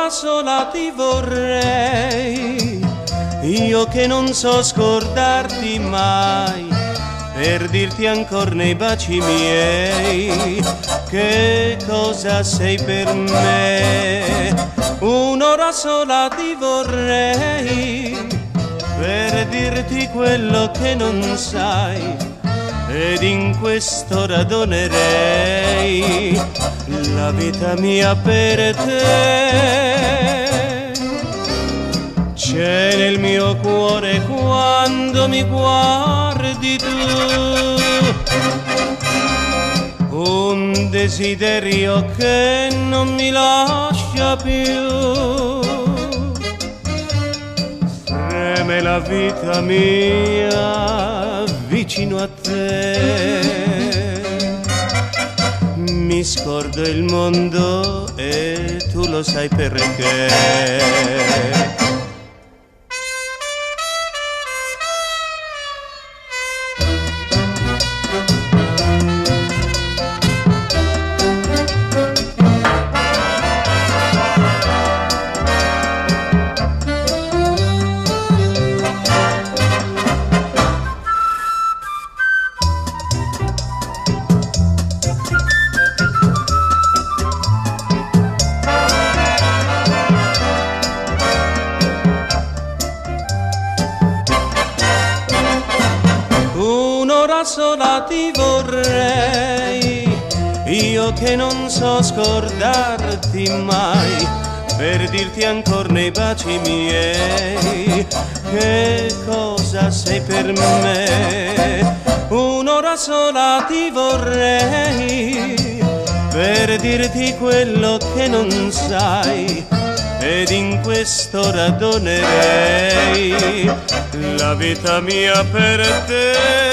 un'ora sola ti vorrei, io che non so scordarti mai, per dirti ancor nei baci miei che cosa sei per me. Un'ora sola ti vorrei, per dirti quello che non sai, ed in quest'ora donerei la vita mia per te. C'è nel mio cuore quando mi guardi tu un desiderio che non mi lascia più. Freme la vita mia vicino a te, mi scordo il mondo e tu lo sai perché. Un'ora sola ti vorrei, io che non so scordarti mai, per dirti ancor nei baci miei che cosa sei per me. Un'ora sola ti vorrei, per dirti quello che non sai, ed in quest'ora donerei la vita mia per te.